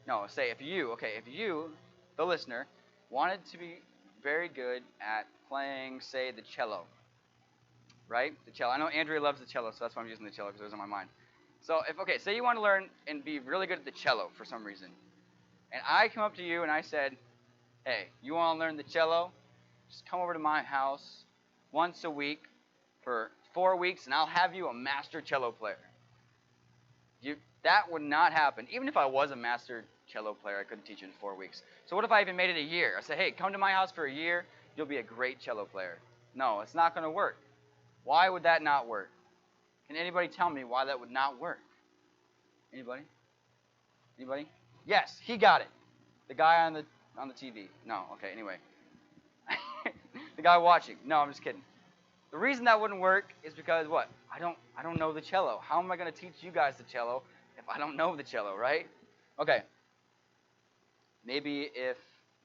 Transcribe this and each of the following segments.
No, say if you, the listener, wanted to be very good at playing, say, the cello, right? The cello. I know Andrea loves the cello, so that's why I'm using the cello because it was on my mind. So okay, say you want to learn and be really good at the cello for some reason, and I come up to you and I said, hey, you want to learn the cello? Just come over to my house once a week for 4 weeks, and I'll have you a master cello player. You, that would not happen. Even if I was a master cello player, I couldn't teach you in 4 weeks. So what if I even made it a year? I said, hey, come to my house for a year, you'll be a great cello player. No, it's not going to work. Why would that not work? Can anybody tell me why that would not work? Anybody? Anybody? Yes, he got it. The guy on the TV. No, okay, anyway. The guy watching. No, I'm just kidding. The reason that wouldn't work is because what? I don't know the cello. How am I going to teach you guys the cello if I don't know the cello, right? Okay. Maybe if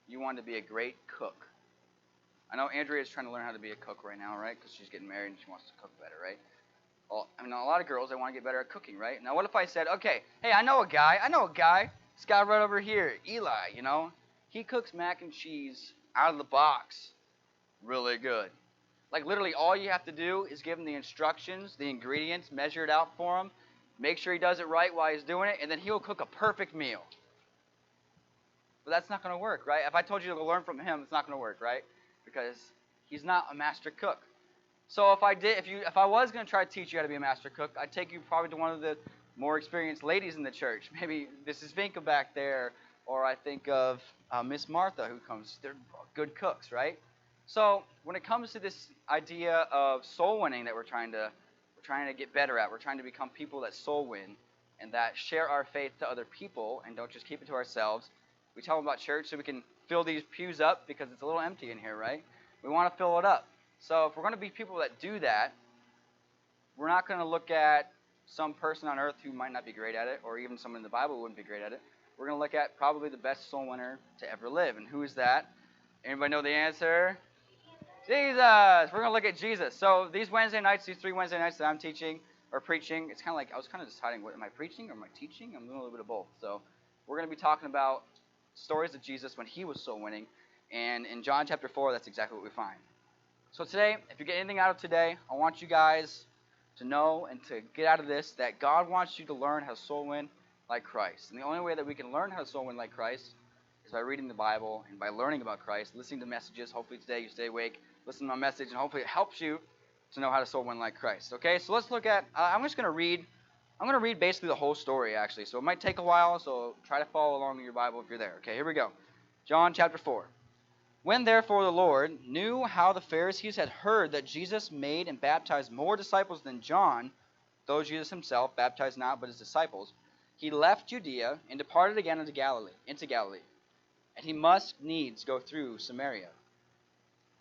you want to be a great cook. I know Andrea is trying to learn how to be a cook right now, right? Because she's getting married and she wants to cook better, right? Well, I mean, a lot of girls, they want to get better at cooking, right? Now, what if I said, okay, hey, I know a guy. This guy right over here, Eli, he cooks mac and cheese out of the box really good. Like, literally, all you have to do is give him the instructions, the ingredients, measure it out for him, make sure he does it right while he's doing it, and then he'll cook a perfect meal. But that's not going to work, right? If I told you to learn from him, it's not going to work, right? Because he's not a master cook. So if I was going to try to teach you how to be a master cook, I'd take you probably to one of the more experienced ladies in the church. Maybe Mrs. Vinka back there, or I think of Miss Martha who comes. They're good cooks, right? So when it comes to this idea of soul winning that we're trying to get better at, we're trying to become people that soul win and that share our faith to other people and don't just keep it to ourselves. We tell them about church so we can fill these pews up because it's a little empty in here, right? We want to fill it up. So if we're going to be people that do that, we're not going to look at some person on earth who might not be great at it, or even someone in the Bible who wouldn't be great at it. We're going to look at probably the best soul winner to ever live. And who is that? Anybody know the answer? Jesus. We're going to look at Jesus. So these 3 Wednesday nights that I'm teaching or preaching, it's kind of like I was kind of deciding, what am I preaching or am I teaching? I'm doing a little bit of both. So we're going to be talking about stories of Jesus when he was soul winning. And in John chapter 4, that's exactly what we find. So today, if you get anything out of today, I want you guys to know and to get out of this that God wants you to learn how to soul win like Christ. And the only way that we can learn how to soul win like Christ is by reading the Bible and by learning about Christ, listening to messages. Hopefully today you stay awake, listen to my message, and hopefully it helps you to know how to soul win like Christ. Okay, so let's look at, I'm going to read basically the whole story actually. So it might take a while, so try to follow along in your Bible if you're there. Okay, here we go. John chapter 4. When therefore the Lord knew how the Pharisees had heard that Jesus made and baptized more disciples than John, though Jesus himself baptized not but his disciples, he left Judea and departed again into Galilee. And he must needs go through Samaria.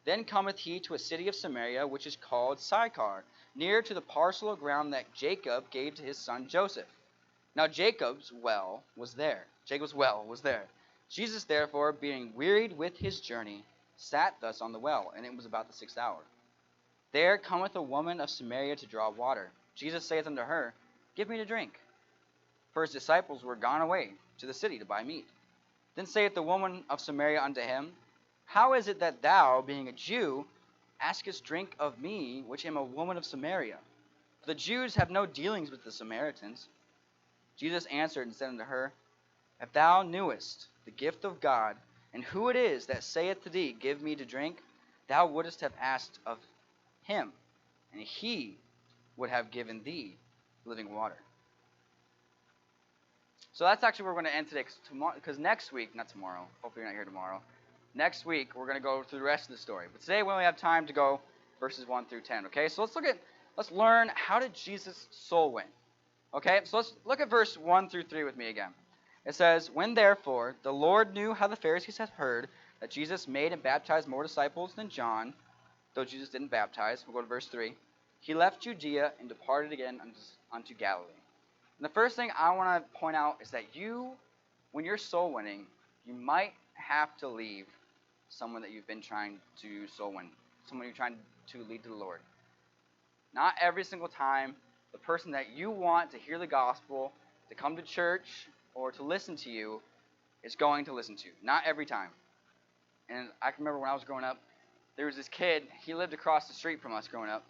Then cometh he to a city of Samaria, which is called Sychar, near to the parcel of ground that Jacob gave to his son Joseph. Now Jacob's well was there. Jesus therefore, being wearied with his journey, sat thus on the well, and it was about the 6th hour. There cometh a woman of Samaria to draw water. Jesus saith unto her, Give me to drink. For his disciples were gone away to the city to buy meat. Then saith the woman of Samaria unto him, How is it that thou, being a Jew, askest drink of me, which am a woman of Samaria? For the Jews have no dealings with the Samaritans. Jesus answered and said unto her, If thou knewest the gift of God, and who it is that saith to thee, Give me to drink, thou wouldest have asked of him, and he would have given thee living water. So that's actually where we're going to end today, because next week, not tomorrow, hopefully you're not here tomorrow, next week we're going to go through the rest of the story. But today we only have time to go verses 1 through 10, okay? So let's learn, how did Jesus soul win? Okay, so let's look at verse 1 through 3 with me again. It says, When therefore the Lord knew how the Pharisees had heard that Jesus made and baptized more disciples than John, though Jesus didn't baptize, we'll go to verse 3, he left Judea and departed again unto Galilee. And the first thing I want to point out is that when you're soul winning, you might have to leave someone that you've been trying to soul win, someone you're trying to lead to the Lord. Not every single time the person that you want to hear the gospel, to come to church, or to listen to you is going to listen to. Not every time. And I can remember when I was growing up, there was this kid. He lived across the street from us growing up,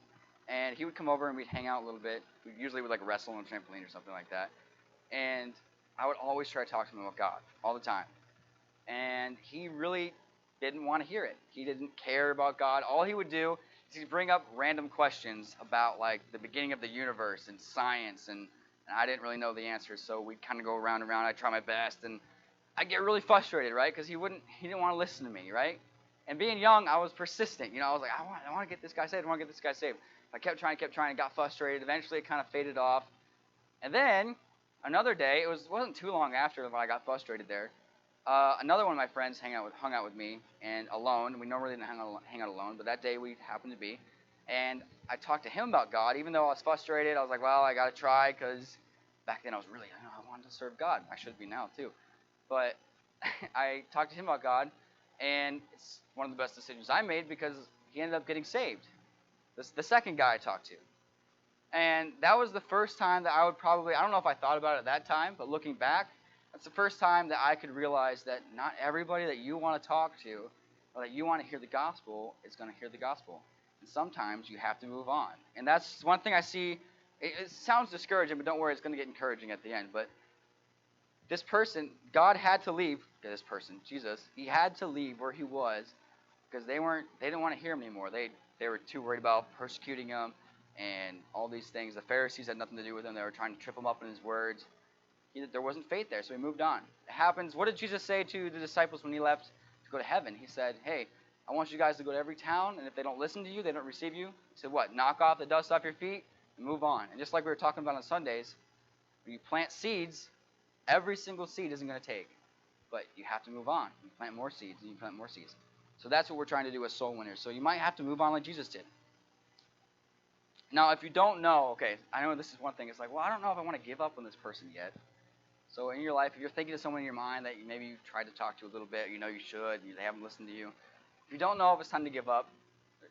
and he would come over and we'd hang out a little bit. We usually would like wrestle on a trampoline or something like that. And I would always try to talk to him about God all the time. And he really didn't want to hear it. He didn't care about God. All he would do is he'd bring up random questions about like the beginning of the universe and science, and I didn't really know the answers, so we'd kind of go around and around. I'd try my best, and I'd get really frustrated, right? Because he didn't want to listen to me, right? And being young, I was persistent. I was like, I want to get this guy saved. I want to get this guy saved. I kept trying, and got frustrated. Eventually, it kind of faded off. And then another day, wasn't too long after when I got frustrated there. Another one of my friends hung out with me and alone. We normally didn't hang out alone, but that day we happened to be. And I talked to him about God, even though I was frustrated. I was like, well, I got to try, because back then I wanted to serve God. I should be now too. But I talked to him about God, and it's one of the best decisions I made because he ended up getting saved. The second guy I talked to. And that was the first time that I don't know if I thought about it at that time, but looking back, that's the first time that I could realize that not everybody that you want to talk to or that you want to hear the gospel is going to hear the gospel. And sometimes you have to move on. And that's one thing I see. It sounds discouraging, but don't worry, it's going to get encouraging at the end. But this person, God had to leave, Jesus, he had to leave where he was because they didn't want to hear him anymore. They were too worried about persecuting him and all these things. The Pharisees had nothing to do with him. They were trying to trip him up in his words. There wasn't faith there, so he moved on. It happens. What did Jesus say to the disciples when he left to go to heaven? He said, hey, I want you guys to go to every town, and if they don't listen to you, they don't receive you. He said, what? Knock off the dust off your feet and move on. And just like we were talking about on Sundays, when you plant seeds, every single seed isn't going to take. But you have to move on. You plant more seeds, and you plant more seeds. So that's what we're trying to do as soul winners. So you might have to move on like Jesus did. Now, if you don't know, okay, I know this is one thing. It's like, well, I don't know if I want to give up on this person yet. So in your life, if you're thinking of someone in your mind that maybe you've tried to talk to a little bit, you should, they haven't listened to you. If you don't know if it's time to give up,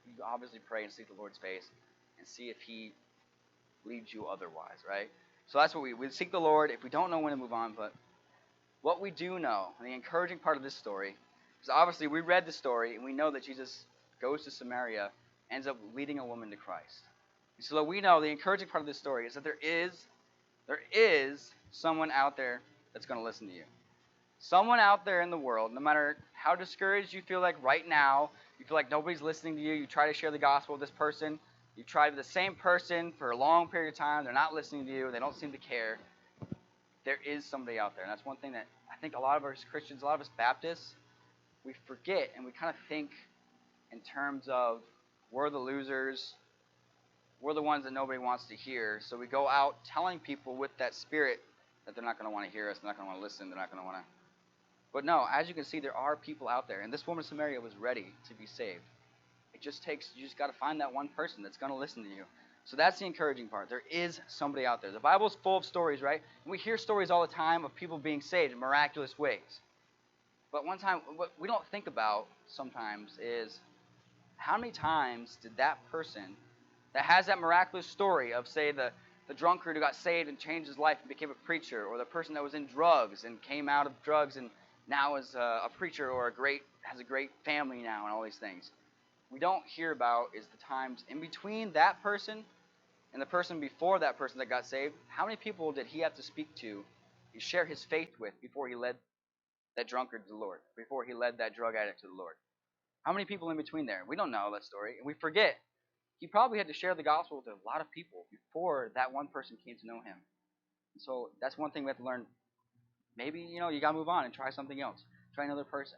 you obviously pray and seek the Lord's face and see if he leads you otherwise, right? So that's what we seek the Lord if we don't know when to move on. But what we do know, and the encouraging part of this story, is obviously we read the story and we know that Jesus goes to Samaria, ends up leading a woman to Christ. And so we know the encouraging part of this story is that there is someone out there that's going to listen to you. Someone out there in the world, no matter how discouraged you feel like right now, you feel like nobody's listening to you, you try to share the gospel with this person, you try with the same person for a long period of time, they're not listening to you, they don't seem to care. There is somebody out there, and that's one thing that I think a lot of us Christians, a lot of us Baptists, we forget, and we kind of think in terms of we're the losers, we're the ones that nobody wants to hear, so we go out telling people with that spirit that they're not going to want to hear us, they're not going to want to listen, they're not going to want to. But no, as you can see, there are people out there, and this woman in Samaria was ready to be saved. You just got to find that one person that's going to listen to you. So that's the encouraging part. There is somebody out there. The Bible's full of stories, right? And we hear stories all the time of people being saved in miraculous ways. But one time, what we don't think about sometimes is how many times did that person that has that miraculous story of, say, the drunkard who got saved and changed his life and became a preacher, or the person that was in drugs and came out of drugs and now is a preacher or has a great family now and all these things. We don't hear about is the times in between that person and the person before that person that got saved. How many people did he have to speak to and share his faith with before he led that drunkard to the Lord, before he led that drug addict to the Lord? How many people in between there? We don't know that story, and we forget. He probably had to share the gospel with a lot of people before that one person came to know him. And so that's one thing we have to learn. Maybe, you got to move on and try something else. Try another person.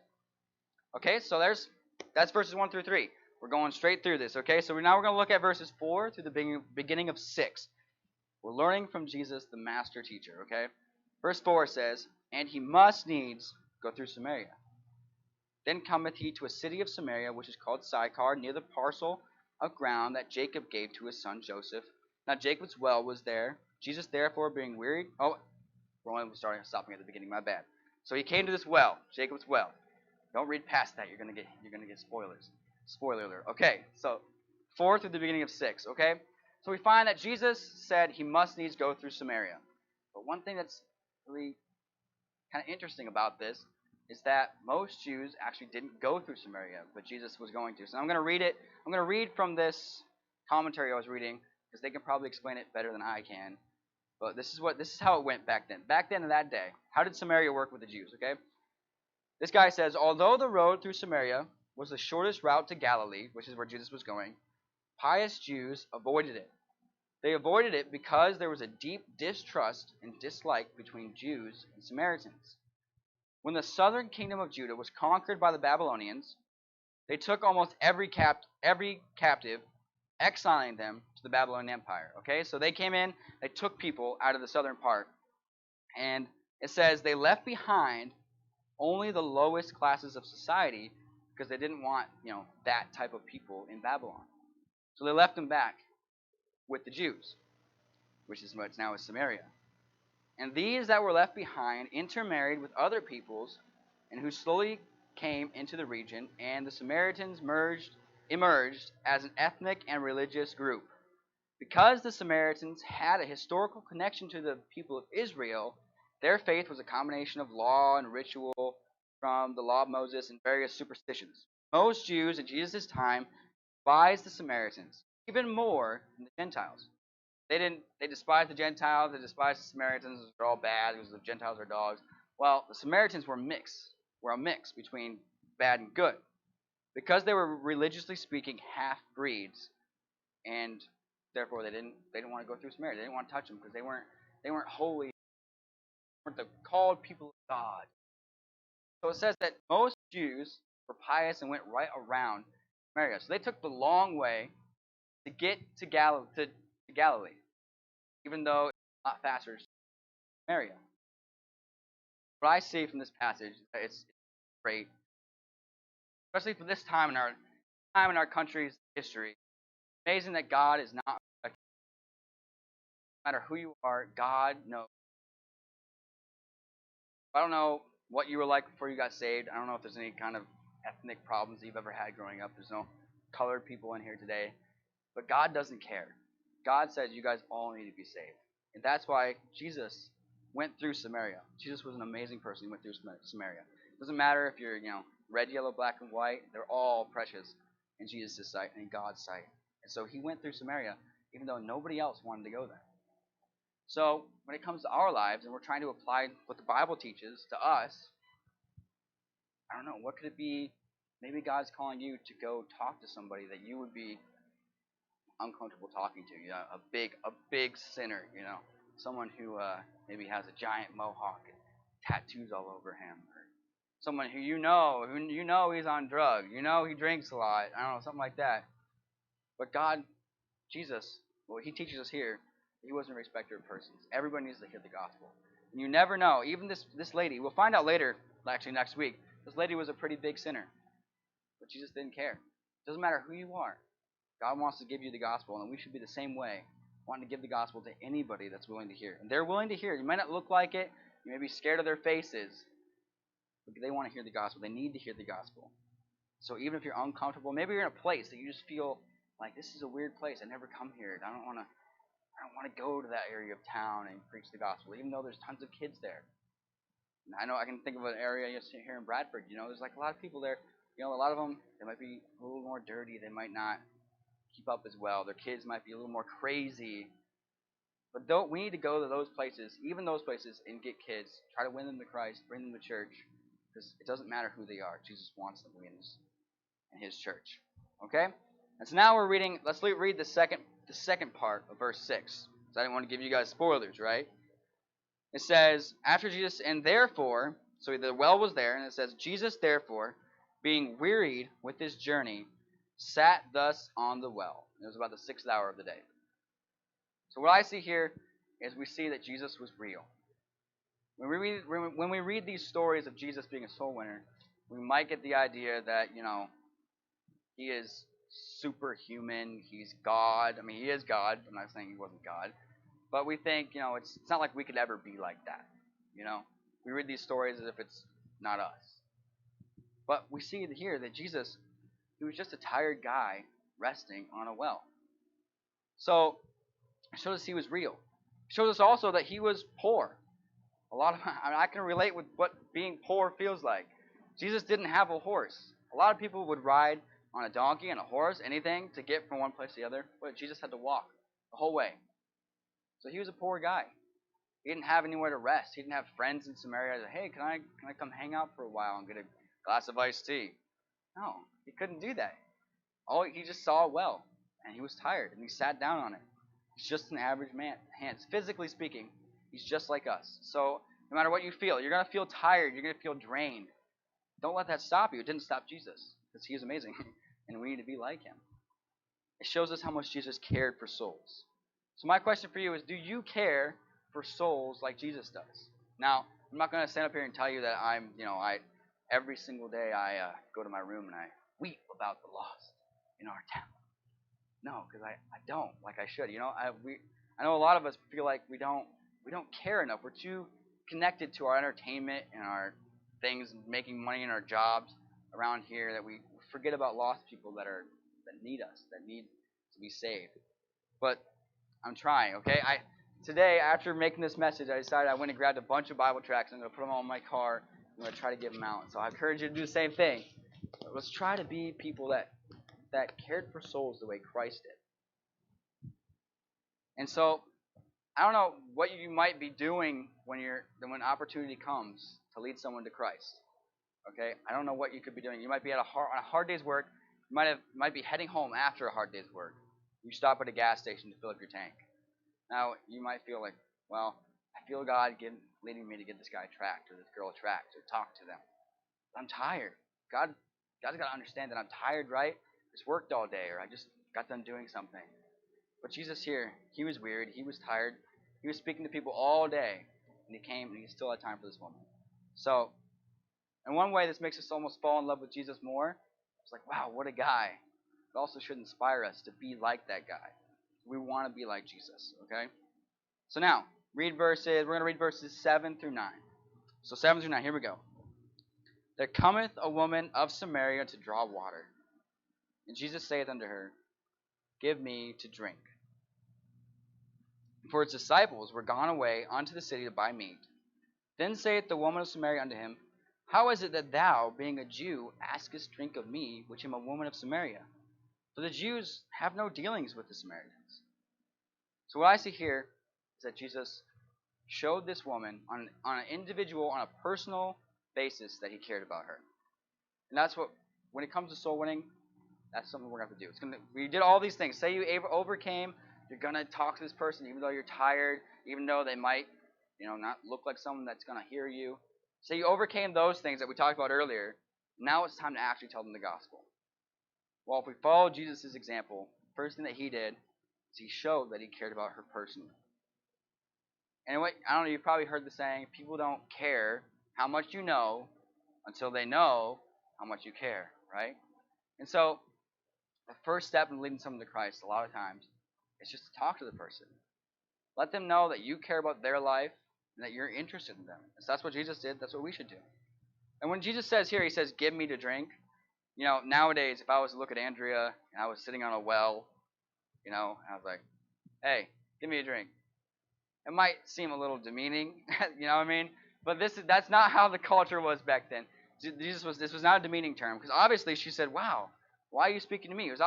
Okay, so that's verses 1 through 3. We're going straight through this, okay? So now we're going to look at verses 4 through the beginning of 6. We're learning from Jesus, the master teacher, okay? Verse 4 says, and he must needs go through Samaria. Then cometh he to a city of Samaria, which is called Sychar, near the parcel of ground that Jacob gave to his son Joseph. Now Jacob's well was there. Jesus therefore being wearied... we're only stopping at the beginning, my bad. So he came to this well, Jacob's well. Don't read past that, you're gonna get spoilers. Spoiler alert. Okay, so 4 through the beginning of 6, okay? So we find that Jesus said he must needs go through Samaria. But one thing that's really kind of interesting about this is that most Jews actually didn't go through Samaria, but Jesus was going to. So I'm going to read it. I'm going to read from this commentary I was reading because they can probably explain it better than I can. But this is how it went back then. Back then in that day, how did Samaria work with the Jews? Okay, this guy says, although the road through Samaria was the shortest route to Galilee, which is where Jesus was going, pious Jews avoided it. They avoided it because there was a deep distrust and dislike between Jews and Samaritans. When the southern kingdom of Judah was conquered by the Babylonians, they took almost every captive, exiling them to the Babylonian Empire. Okay, so they came in, they took people out of the southern part, and it says they left behind only the lowest classes of society because they didn't want, that type of people in Babylon. So they left them back with the Jews, which is what now is Samaria. And these that were left behind intermarried with other peoples, and who slowly came into the region, and the Samaritans emerged as an ethnic and religious group. Because the Samaritans had a historical connection to the people of Israel, their faith was a combination of law and ritual from the law of Moses and various superstitions. Most Jews in Jesus' time despised the Samaritans even more than the Gentiles. They despised the Gentiles, they despised the Samaritans, they're all bad because the Gentiles are dogs. Well, the Samaritans were a mix between bad and good. Because they were religiously speaking half breeds, and therefore they didn't want to go through Samaria. They didn't want to touch them because they weren't holy, they weren't the called people of God. So it says that most Jews were pious and went right around Samaria. So they took the long way to get to Galilee, even though it's a lot faster to Samaria. What I see from this passage, it's great, especially for this time in our country's history. It's amazing that God is not, no matter who you are, God knows. I don't know what you were like before you got saved. I don't know if there's any kind of ethnic problems that you've ever had growing up. There's no colored people in here today. But God doesn't care. God says you guys all need to be saved. And that's why Jesus went through Samaria. Jesus was an amazing person. He went through Samaria. It doesn't matter if you're, red, yellow, black, and white. They're all precious in Jesus' sight and in God's sight. And so he went through Samaria even though nobody else wanted to go there. So when it comes to our lives and we're trying to apply what the Bible teaches to us, I don't know, what could it be? Maybe God's calling you to go talk to somebody that you would be uncomfortable talking to, a big sinner, someone who maybe has a giant mohawk and tattoos all over him, or someone who he's on drugs, he drinks a lot, I don't know, something like that. But God, Jesus, what he teaches us here, he wasn't a respecter of persons. Everybody needs to hear the gospel. And you never know. Even this lady, we'll find out later, actually next week, this lady was a pretty big sinner. But Jesus didn't care. It doesn't matter who you are. God wants to give you the gospel, and we should be the same way, wanting to give the gospel to anybody that's willing to hear. And they're willing to hear. You might not look like it. You may be scared of their faces. But they want to hear the gospel. They need to hear the gospel. So even if you're uncomfortable, maybe you're in a place that you just feel like, this is a weird place. I never come here. I don't want to go to that area of town and preach the gospel, even though there's tons of kids there. And I know I can think of an area here in Bradford. There's like a lot of people there. A lot of them, they might be a little more dirty. They might not keep up as well. Their kids might be a little more crazy. But we need to go to those places, even those places, and get kids. Try to win them to Christ, bring them to church, because it doesn't matter who they are. Jesus wants them in his church. Okay? And so now we're reading. Let's read the second part of verse 6. Because I didn't want to give you guys spoilers, right? It says, after Jesus, and therefore, so the well was there, and it says, Jesus therefore, being wearied with his journey, sat thus on the well. It was about the 6th hour of the day. So what I see here is we see that Jesus was real. When we read these stories of Jesus being a soul winner, we might get the idea that, he is superhuman, he's God. I mean, he is God. I'm not saying he wasn't God. But we think, it's not like we could ever be like that. We read these stories as if it's not us. But we see here that Jesus, he was just a tired guy resting on a well. So it shows us he was real. It shows us also that he was poor. I can relate with what being poor feels like. Jesus didn't have a horse. A lot of people would ride on a donkey and a horse, anything, to get from one place to the other, but Jesus had to walk the whole way. So he was a poor guy. He didn't have anywhere to rest. He didn't have friends in Samaria. Said, hey, can I come hang out for a while and get a glass of iced tea? No, he couldn't do that. He just saw a well, and he was tired, and he sat down on it. He's just an average man. Physically speaking, he's just like us. So no matter what you feel, you're going to feel tired. You're going to feel drained. Don't let that stop you. It didn't stop Jesus, because he is amazing, and we need to be like him. It shows us how much Jesus cared for souls. So my question for you is, do you care for souls like Jesus does? Now, I'm not going to stand up here and tell you that every single day I go to my room and I weep about the lost in our town. No, because I don't like I should. I know a lot of us feel like we don't care enough. We're too connected to our entertainment and our things, making money in our jobs around here, that we forget about lost people that need us, that need to be saved. But I'm trying. Okay, today after making this message, I decided I went and grabbed a bunch of Bible tracts. I'm going to put them all in my car. I'm going to try to give them out. So I encourage you to do the same thing. Let's try to be people that cared for souls the way Christ did. And so, I don't know what you might be doing when opportunity comes to lead someone to Christ. Okay, I don't know what you could be doing. You might be on a hard day's work. You might be heading home after a hard day's work. You stop at a gas station to fill up your tank. Now you might feel like, well, I feel God leading me to get this guy tracked or this girl tracked or talk to them. But I'm tired. God's got to understand that I'm tired, right? Just worked all day, or I just got done doing something. But Jesus here, he was weird, he was tired, he was speaking to people all day, and he came and he still had time for this woman. So, in one way, this makes us almost fall in love with Jesus more. It's like, wow, what a guy. It also should inspire us to be like that guy. We want to be like Jesus, okay? So now, we're going to read verses 7 through 9. So 7 through 9, here we go. There cometh a woman of Samaria to draw water. And Jesus saith unto her, give me to drink. For his disciples were gone away unto the city to buy meat. Then saith the woman of Samaria unto him, how is it that thou, being a Jew, askest drink of me, which am a woman of Samaria? For the Jews have no dealings with the Samaritans. So what I see here is that Jesus showed this woman on an individual, on a personal basis, that he cared about her. And that's what, when it comes to soul winning, that's something we're going to have to do. We did all these things. Say you overcame, you're going to talk to this person even though you're tired, even though they might, not look like someone that's going to hear you. Say you overcame those things that we talked about earlier. Now it's time to actually tell them the gospel. Well, if we follow Jesus' example, the first thing that he did is he showed that he cared about her personally. And I don't know, you've probably heard the saying, people don't care how much you know until they know how much you care, right? And so, the first step in leading someone to Christ, a lot of times, is just to talk to the person. Let them know that you care about their life and that you're interested in them. So that's what Jesus did. That's what we should do. And when Jesus says here, he says, give me to drink. Nowadays, if I was to look at Andrea and I was sitting on a well, and I was like, hey, give me a drink. It might seem a little demeaning, you know what I mean? But that's not how the culture was back then. This was not a demeaning term, because obviously she said, wow, why are you speaking to me? It was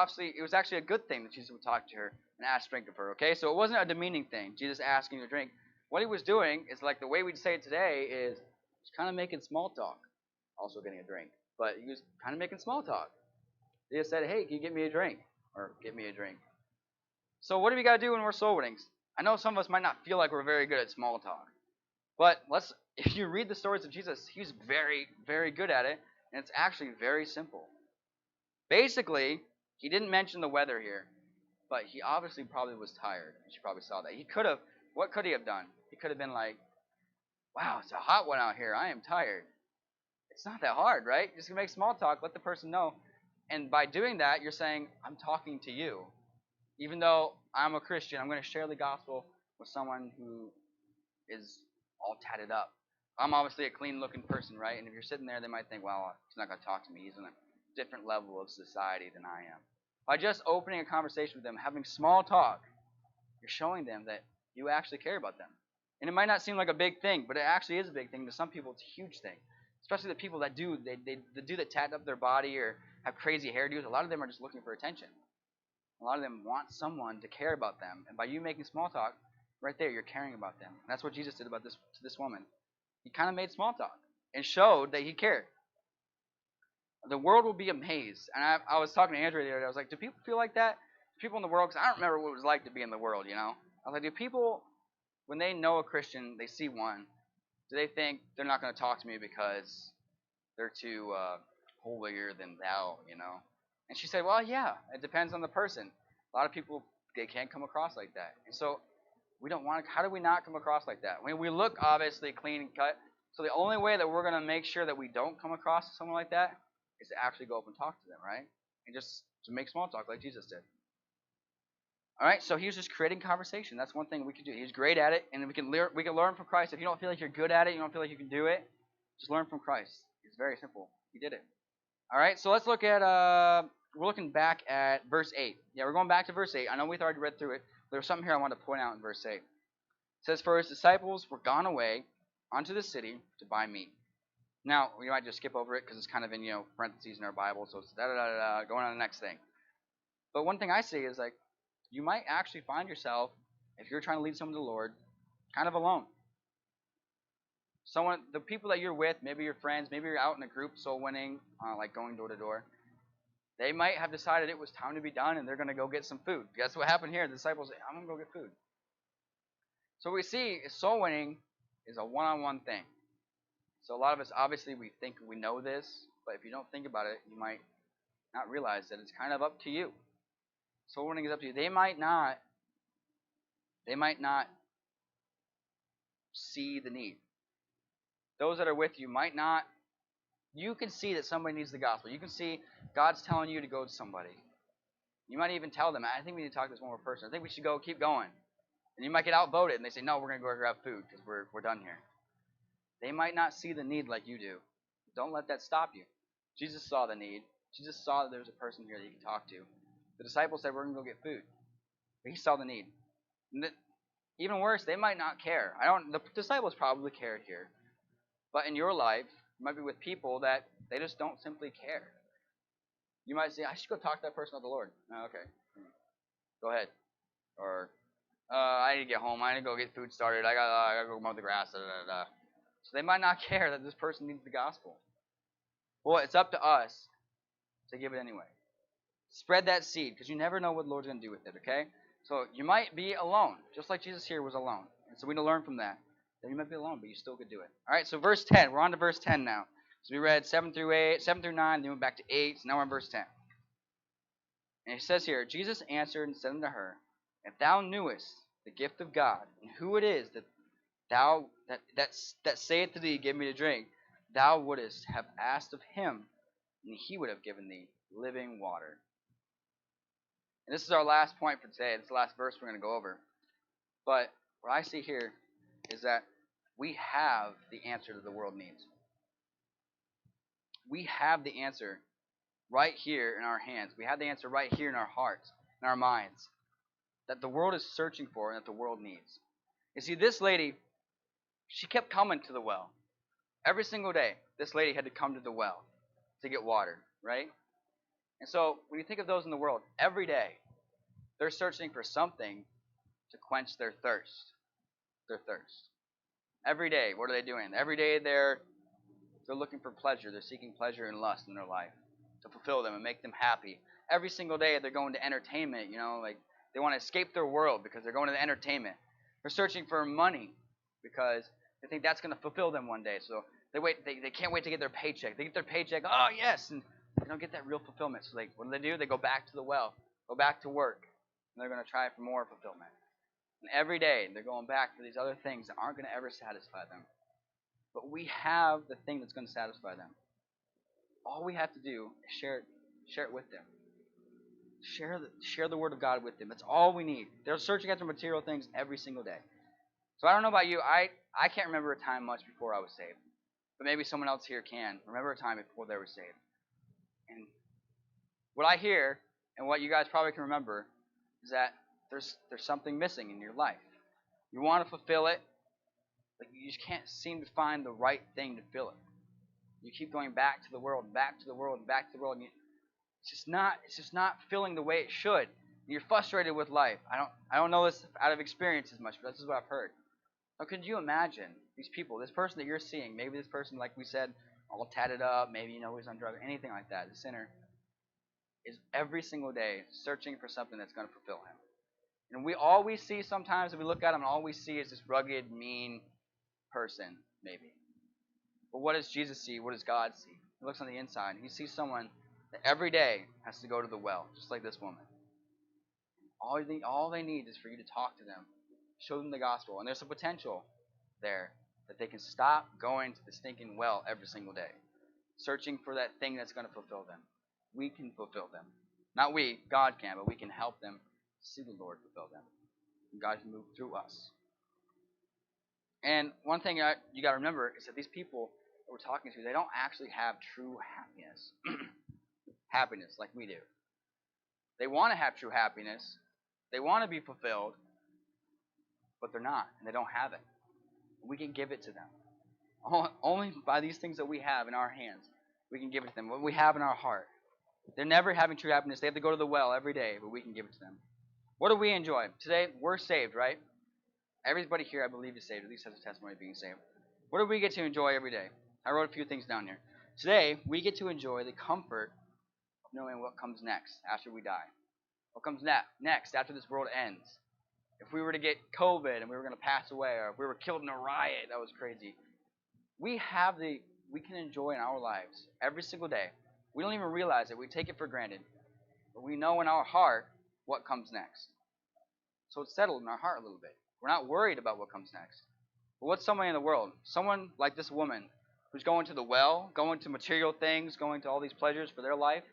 actually a good thing that Jesus would talk to her and ask drink of her, okay? So it wasn't a demeaning thing, Jesus asking to drink. What he was doing is, like the way we'd say it today, is he's kind of making small talk, also getting a drink. But he was kind of making small talk. He just said, hey, can you get me a drink? Or get me a drink. So what do we got to do when we're soul winning? I know some of us might not feel like we're very good at small talk. But if you read the stories of Jesus, he's very, very good at it. And it's actually very simple. Basically, he didn't mention the weather here. But he obviously probably was tired. You probably saw that. What could he have done? He could have been like, wow, it's a hot one out here. I am tired. It's not that hard, right? Just make small talk, let the person know. And by doing that, you're saying, I'm talking to you. Even though I'm a Christian, I'm going to share the gospel with someone who is all tatted up. I'm obviously a clean-looking person, right? And if you're sitting there, they might think, well, he's not going to talk to me. He's in a different level of society than I am. By just opening a conversation with them, having small talk, you're showing them that you actually care about them. And it might not seem like a big thing, but it actually is a big thing. To some people, it's a huge thing. Especially the people that the dude that tat up their body or have crazy hairdos. A lot of them are just looking for attention. A lot of them want someone to care about them, and by you making small talk, right there, you're caring about them. And that's what Jesus did about this woman. He kind of made small talk and showed that he cared. The world will be amazed. And I was talking to Andrea the other day. I was like, do people feel like that? People in the world, because I don't remember what it was like to be in the world, you know? I was like, do people, when they know a Christian, they see one, do they think they're not going to talk to me because they're too holier than thou, you know? And she said, well, yeah, it depends on the person. A lot of people, they can't come across like that. And so we don't want to, how do we not come across like that? I mean, we look obviously clean and cut. So the only way that we're going to make sure that we don't come across someone like that is to actually go up and talk to them, right? And just to make small talk like Jesus did. All right, so he was just creating conversation. That's one thing we can do. He's great at it, and we can learn from Christ. If you don't feel like you're good at it, you don't feel like you can do it, just learn from Christ. It's very simple. He did it. All right, so let's look at we're looking back at verse 8. Yeah, we're going back to verse 8. I know we've already read through it. There was something here I wanted to point out in verse 8. It says, for his disciples were gone away unto the city to buy meat. Now, we might just skip over it because it's kind of in, parentheses in our Bible, so it's da-da-da-da-da, going on to the next thing. But one thing I see is, like, you might actually find yourself, if you're trying to lead someone to the Lord, kind of alone. The people that you're with, maybe your friends, maybe you're out in a group soul winning, like going door to door, they might have decided it was time to be done and they're going to go get some food. Guess what happened here? The disciples say, I'm going to go get food. So what we see is soul winning is a one-on-one thing. So a lot of us, obviously, we think we know this, but if you don't think about it, you might not realize that it's kind of up to you. Soul winning is up to you. They might not see the need. Those that are with you might not. You can see that somebody needs the gospel. You can see God's telling you to go to somebody. You might even tell them, I think we need to talk to this one more person. I think we should go, keep going. And you might get outvoted, and they say, no, we're going to go grab food because we're done here. They might not see the need like you do. Don't let that stop you. Jesus saw the need. Jesus saw that there was a person here that you could talk to. The disciples said, we're going to go get food. But he saw the need. And even worse, they might not care. The disciples probably cared here. But in your life, you might be with people that they just don't simply care. You might say, I should go talk to that person about the Lord. Oh, okay. Go ahead. Or, I need to get home. I need to go get food started. I gotta go mow the grass. Da, da, da. So they might not care that this person needs the gospel. Well, it's up to us to give it anyway. Spread that seed, because you never know what the Lord's going to do with it, okay? So you might be alone, just like Jesus here was alone. And so we need to learn from that. That you might be alone, but you still could do it. All right, so verse 10. We're on to verse 10 now. So we read 7 through 9, then we went back to 8, so now we're on verse 10. And it says here, Jesus answered and said unto her, if thou knewest the gift of God, and who it is that saith to thee, give me to drink, thou wouldest have asked of him, and he would have given thee living water. And this is our last point for today. This is the last verse we're going to go over. But what I see here is that we have the answer that the world needs. We have the answer right here in our hands. We have the answer right here in our hearts, in our minds, that the world is searching for and that the world needs. You see, this lady, she kept coming to the well. Every single day, this lady had to come to the well to get water, right? And so when you think of those in the world, every day, they're searching for something to quench their thirst. Every day, what are they doing? Every day they're looking for pleasure. They're seeking pleasure and lust in their life to fulfill them and make them happy. Every single day they're going to entertainment, like they want to escape their world because they're going to the entertainment. They're searching for money because they think that's going to fulfill them one day. So they can't wait to get their paycheck. They get their paycheck, oh yes, and they don't get that real fulfillment. So what do? They go back to the well, go back to work, and they're going to try for more fulfillment. And every day they're going back for these other things that aren't going to ever satisfy them. But we have the thing that's going to satisfy them. All we have to do is share it with them. Share the word of God with them. That's all we need. They're searching after material things every single day. So I don't know about you. I can't remember a time much before I was saved. But maybe someone else here can remember a time before they were saved. And what I hear and what you guys probably can remember is that there's something missing in your life. You want to fulfill it, but you just can't seem to find the right thing to fill it. You keep going back to the world, back to the world, back to the world, and it's just not feeling the way it should. You're frustrated with life. I don't know this out of experience as much, but this is what I've heard. How could you imagine these people, this person that you're seeing, maybe this person, like we said, all tatted up, maybe he's on drugs, anything like that, the sinner, is every single day searching for something that's going to fulfill him. And all we see sometimes, if we look at him, and all we see is this rugged, mean person, maybe. But what does Jesus see? What does God see? He looks on the inside, and he sees someone that every day has to go to the well, just like this woman. All they need is for you to talk to them, show them the gospel, and there's a potential there that they can stop going to the stinking well every single day, searching for that thing that's going to fulfill them. We can fulfill them. Not we, God can, but we can help them see the Lord fulfill them. And God can move through us. And one thing you got to remember is that these people that we're talking to, they don't actually have true happiness. Happiness like we do. They want to have true happiness. They want to be fulfilled, but they're not, and they don't have it. We can give it to them. Only by these things that we have in our hands, we can give it to them. What we have in our heart. They're never having true happiness. They have to go to the well every day, but we can give it to them. What do we enjoy? Today, we're saved, right? Everybody here, I believe, is saved. At least has a testimony of being saved. What do we get to enjoy every day? I wrote a few things down here. Today, we get to enjoy the comfort of knowing what comes next after we die. What comes next after this world ends? If we were to get COVID and we were going to pass away, or if we were killed in a riot, that was crazy. We can enjoy in our lives every single day. We don't even realize it. We take it for granted. But we know in our heart what comes next. So it's settled in our heart a little bit. We're not worried about what comes next. But what's someone in the world? Someone like this woman who's going to the well, going to material things, going to all these pleasures for their life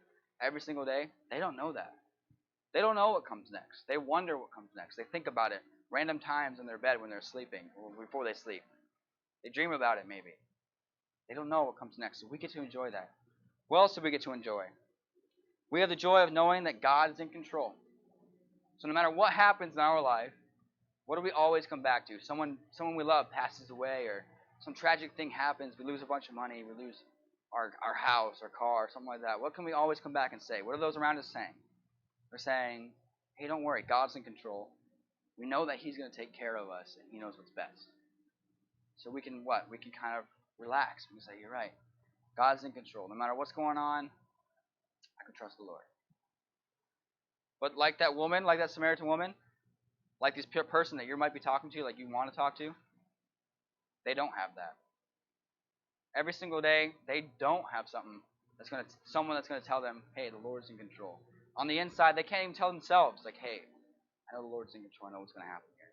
every single day, they don't know that. They don't know what comes next. They wonder what comes next. They think about it random times in their bed when they're sleeping or before they sleep. They dream about it maybe. They don't know what comes next. So we get to enjoy that. What else do we get to enjoy? We have the joy of knowing that God is in control. So no matter what happens in our life, what do we always come back to? Someone we love passes away, or some tragic thing happens. We lose a bunch of money. We lose our house, our car, something like that. What can we always come back and say? What are those around us saying? They're saying, hey, don't worry. God's in control. We know that he's going to take care of us, and he knows what's best. So we can what? We can kind of relax. We can say, you're right. God's in control. No matter what's going on, I can trust the Lord. But like that woman, like that Samaritan woman, like this person that you might be talking to, like you want to talk to, they don't have that. Every single day, they don't have someone that's going to tell them, hey, the Lord's in control. On the inside, they can't even tell themselves, like, hey, I know the Lord's in control. I know what's going to happen here.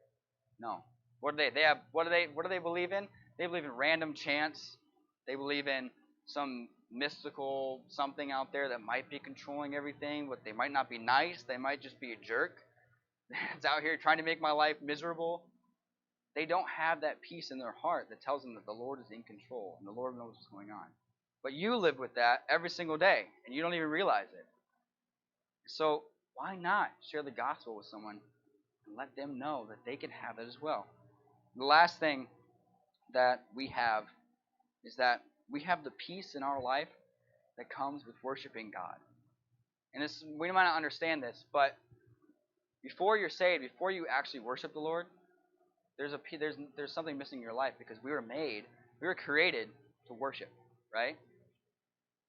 No. What do they believe in? They believe in random chance. They believe in some mystical something out there that might be controlling everything, but they might not be nice. They might just be a jerk that's out here trying to make my life miserable. They don't have that peace in their heart that tells them that the Lord is in control and the Lord knows what's going on. But you live with that every single day, and you don't even realize it. So why not share the gospel with someone and let them know that they can have it as well? The last thing that we have is that we have the peace in our life that comes with worshiping God. And we might not understand this, but before you're saved, before you actually worship the Lord, there's something missing in your life, because we were created to worship, right?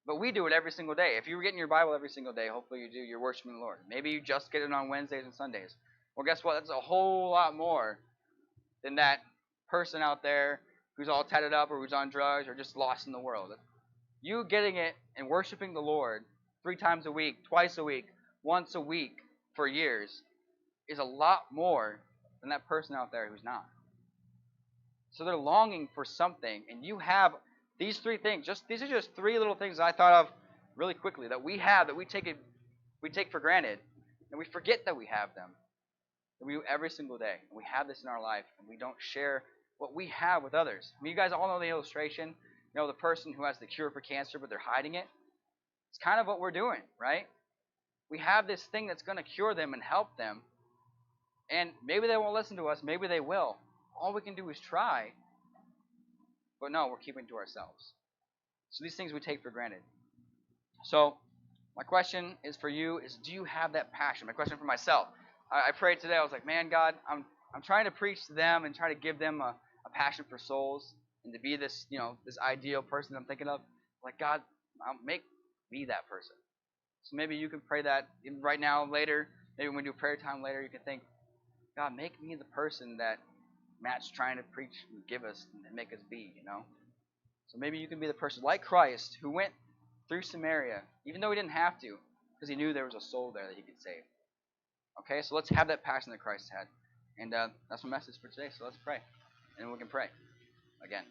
But we do it every single day. If you get in your Bible every single day, hopefully you do, you're worshiping the Lord. Maybe you just get it on Wednesdays and Sundays. Well, guess what? That's a whole lot more than that person out there who's all tatted up or who's on drugs or just lost in the world. You getting it and worshiping the Lord 3 times a week, twice a week, once a week for years is a lot more than that person out there who's not. So they're longing for something, and you have these 3 things. These are just 3 little things I thought of really quickly that we have, that we take for granted, and we forget that we have them. That we do every single day. And we have this in our life, and we don't share what we have with others. I mean, you guys all know the illustration. You know, the person who has the cure for cancer, but they're hiding it. It's kind of what we're doing, right? We have this thing that's going to cure them and help them, and maybe they won't listen to us. Maybe they will. All we can do is try. But no, we're keeping it to ourselves. So these things we take for granted. So my question is for you is, do you have that passion? My question for myself. I prayed today. I was like, man, God, I'm trying to preach to them and try to give them a passion for souls and to be this, this ideal person I'm thinking of. Like, God, make me that person. So maybe you can pray that right now, later. Maybe when we do prayer time later, you can think, God, make me the person that Matt's trying to preach and give us and make us be. So maybe you can be the person like Christ who went through Samaria, even though he didn't have to, because he knew there was a soul there that he could save. Okay, so let's have that passion that Christ had. And that's my message for today. So let's pray. And we can pray again.